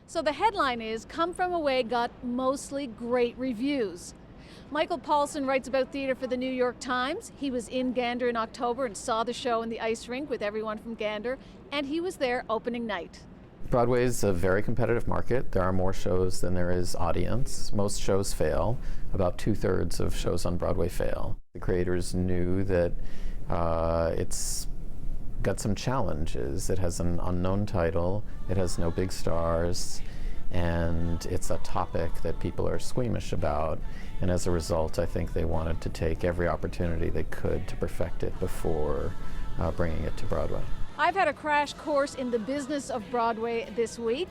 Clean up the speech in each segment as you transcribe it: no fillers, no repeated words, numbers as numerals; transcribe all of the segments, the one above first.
So the headline is, Come From Away got mostly great reviews. Michael Paulson writes about theatre for the New York Times. He was in Gander in October and saw the show in the ice rink with everyone from Gander, and he was there opening night. Broadway is a very competitive market. There are more shows than there is audience. Most shows fail. About 2/3 of shows on Broadway fail. The creators knew that it's got some challenges. It has an unknown title, it has no big stars, and it's a topic that people are squeamish about. And as a result, I think they wanted to take every opportunity they could to perfect it before bringing it to Broadway. I've had a crash course in the business of Broadway this week.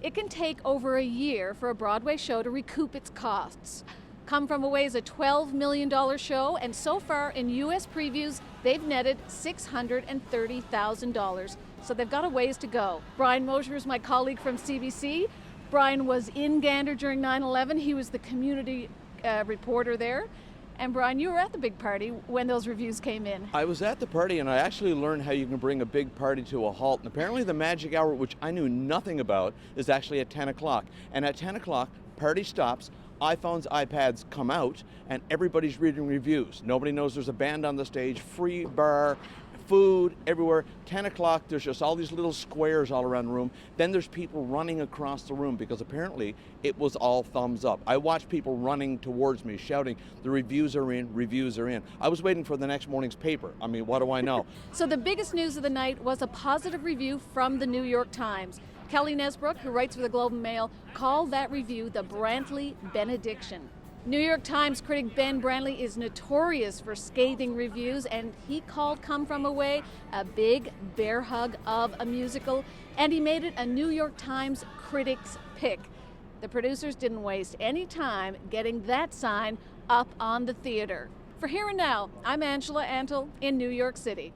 It can take over a year for a Broadway show to recoup its costs. Come From Away is a $12 million show, and so far in U.S. previews, they've netted $630,000. So they've got a ways to go. Brian Mosher is my colleague from CBC. Brian was in Gander during 9/11. He was the community reporter there. And Brian, you were at the big party when those reviews came in. I was at the party, and I actually learned how you can bring a big party to a halt. And apparently the magic hour, which I knew nothing about, is actually at 10 o'clock. And at 10 o'clock, party stops, iPhones, iPads come out, and everybody's reading reviews. Nobody knows there's a band on the stage, free bar, food everywhere. 10 o'clock, there's just all these little squares all around the room. Then there's people running across the room because apparently it was all thumbs up. I watched people running towards me, shouting, the reviews are in, reviews are in. I was waiting for the next morning's paper. I mean, what do I know? So the biggest news of the night was a positive review from the New York Times. Kelly Nesbrook, who writes for the Globe and Mail, called that review the Brantley benediction. New York Times critic Ben Brantley is notorious for scathing reviews, and he called Come From Away a big bear hug of a musical, and he made it a New York Times critic's pick. The producers didn't waste any time getting that sign up on the theater. For Here and Now, I'm Angela Antle in New York City.